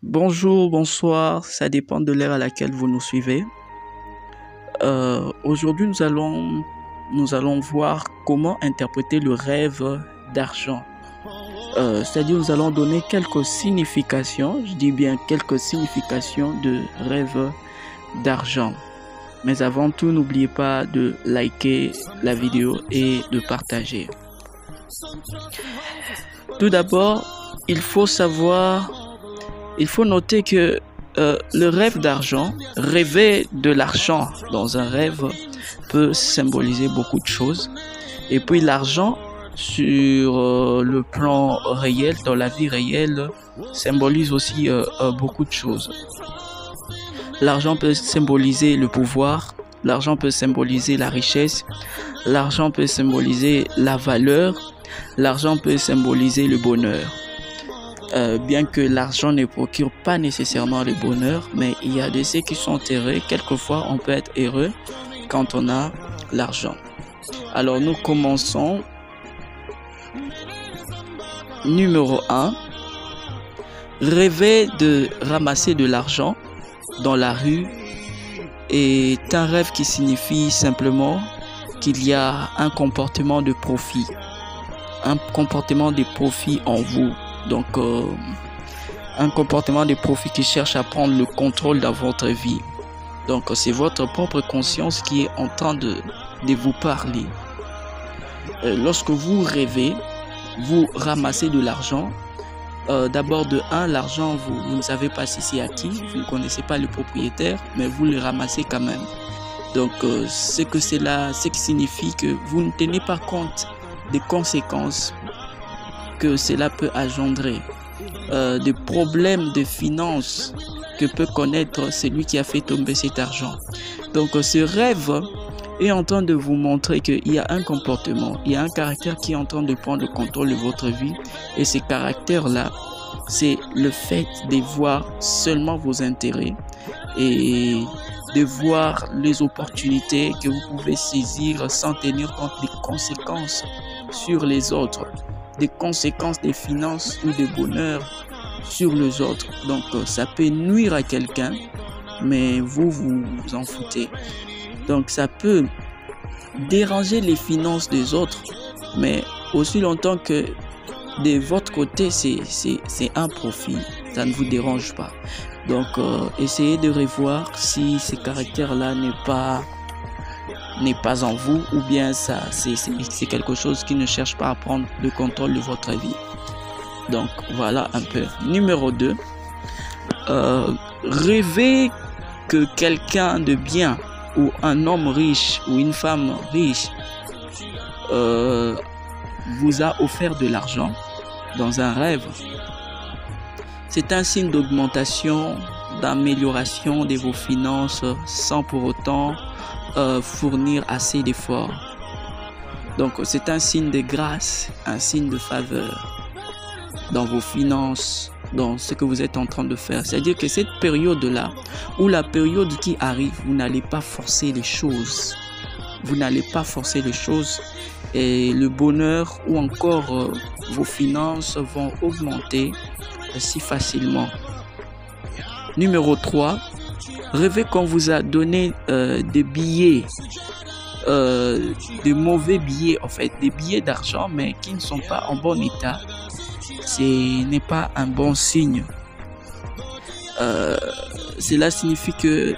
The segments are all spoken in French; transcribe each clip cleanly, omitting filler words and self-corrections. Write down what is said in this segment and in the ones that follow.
Bonjour, bonsoir, ça dépend de l'heure à laquelle vous nous suivez. Aujourd'hui, nous allons voir comment interpréter le rêve d'argent. C'est-à-dire, nous allons donner quelques significations, je dis bien quelques significations de rêve d'argent. Mais avant tout, n'oubliez pas de liker la vidéo et de partager. Tout d'abord, il faut noter que le rêve d'argent, rêver de l'argent dans un rêve peut symboliser beaucoup de choses. Et puis l'argent sur le plan réel, dans la vie réelle, symbolise aussi beaucoup de choses. L'argent peut symboliser le pouvoir, l'argent peut symboliser la richesse, l'argent peut symboliser la valeur, l'argent peut symboliser le bonheur. Bien que l'argent ne procure pas nécessairement le bonheur, mais il y a de ceux qui sont heureux. Quelquefois, on peut être heureux quand on a l'argent. Alors, nous commençons. Numéro 1. Rêver de ramasser de l'argent dans la rue est un rêve qui signifie simplement qu'il y a un comportement de profit. Un comportement de profit en vous. Donc, un comportement de profit qui cherche à prendre le contrôle dans votre vie. Donc, c'est votre propre conscience qui est en train de vous parler. Lorsque vous rêvez, vous ramassez de l'argent. D'abord, de un, l'argent, vous ne savez pas si c'est à qui, vous ne connaissez pas le propriétaire, mais vous le ramassez quand même. Donc, ce qui signifie que vous ne tenez pas compte des conséquences que cela peut engendrer, des problèmes de finances que peut connaître celui qui a fait tomber cet argent. Donc ce rêve est en train de vous montrer qu'il y a un comportement, il y a un caractère qui est en train de prendre le contrôle de votre vie, et ce caractère-là, c'est le fait de voir seulement vos intérêts et de voir les opportunités que vous pouvez saisir sans tenir compte des conséquences sur les autres, des conséquences des finances ou des bonheurs sur les autres. Donc ça peut nuire à quelqu'un, mais vous en foutez. Donc ça peut déranger les finances des autres, mais aussi longtemps que de votre côté c'est un profit, ça ne vous dérange pas. Donc essayez de revoir si ce caractère-là n'est pas en vous, ou bien c'est quelque chose qui ne cherche pas à prendre le contrôle de votre vie. Donc voilà un peu. Numéro 2, rêver que quelqu'un de bien, ou un homme riche ou une femme riche vous a offert de l'argent dans un rêve. C'est un signe d'augmentation, d'amélioration de vos finances sans pour autant fournir assez d'efforts. Donc c'est un signe de grâce, un signe de faveur dans vos finances, dans ce que vous êtes en train de faire. C'est-à-dire que cette période-là, ou la période qui arrive, vous n'allez pas forcer les choses. Vous n'allez pas forcer les choses, et le bonheur ou encore vos finances vont augmenter si facilement. Numéro 3, rêvez qu'on vous a donné des billets, de mauvais billets, en fait, des billets d'argent, mais qui ne sont pas en bon état. Ce n'est pas un bon signe. Cela signifie que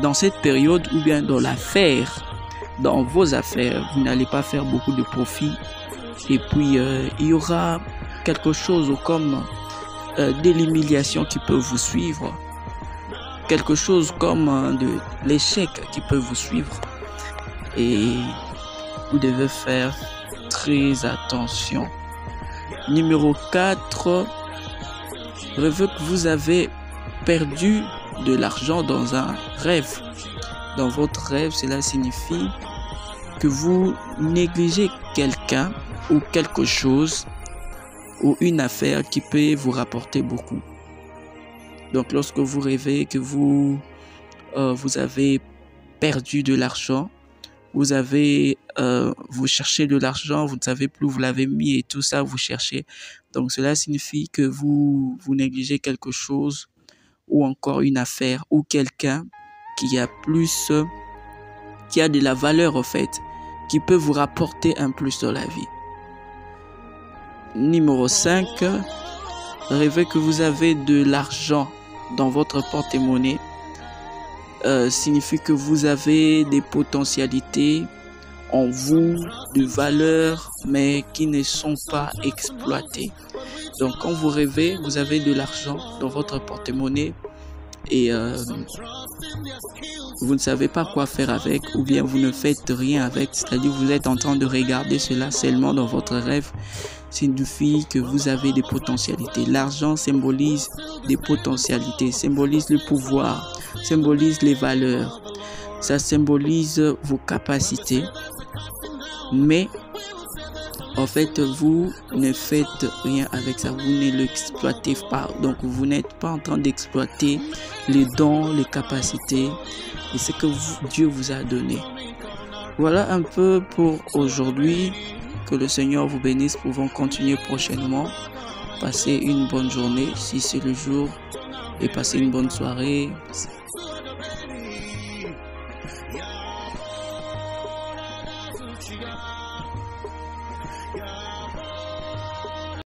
dans cette période, ou bien dans vos affaires, vous n'allez pas faire beaucoup de profit. Et puis, il y aura quelque chose comme de l'humiliation qui peut vous suivre. Quelque chose comme de l'échec qui peut vous suivre. Et vous devez faire très attention. Numéro 4, rêvez que vous avez perdu de l'argent dans un rêve. Dans votre rêve, cela signifie que vous négligez quelqu'un ou quelque chose ou une affaire qui peut vous rapporter beaucoup. Donc lorsque vous rêvez que vous avez perdu de l'argent, vous avez, vous cherchez de l'argent, vous ne savez plus où vous l'avez mis et tout ça, vous cherchez. Donc cela signifie que vous négligez quelque chose ou encore une affaire ou quelqu'un qui a plus, qui a de la valeur en fait, qui peut vous rapporter un plus dans la vie. Numéro 5, rêvez que vous avez de l'argent dans votre porte-monnaie. Signifie que vous avez des potentialités en vous, de valeur, mais qui ne sont pas exploitées. Donc quand vous rêvez, vous avez de l'argent dans votre porte-monnaie et vous ne savez pas quoi faire avec, ou bien vous ne faites rien avec, c'est-à-dire vous êtes en train de regarder cela seulement dans votre rêve, signifie que vous avez des potentialités. L'argent symbolise des potentialités, symbolise le pouvoir, symbolise les valeurs, ça symbolise vos capacités, mais en fait, vous ne faites rien avec ça, vous ne l'exploitez pas. Donc, vous n'êtes pas en train d'exploiter les dons, les capacités et ce que Dieu vous a donné. Voilà un peu pour aujourd'hui. Que le Seigneur vous bénisse. Pouvons continuer prochainement. Passez une bonne journée si c'est le jour et passez une bonne soirée.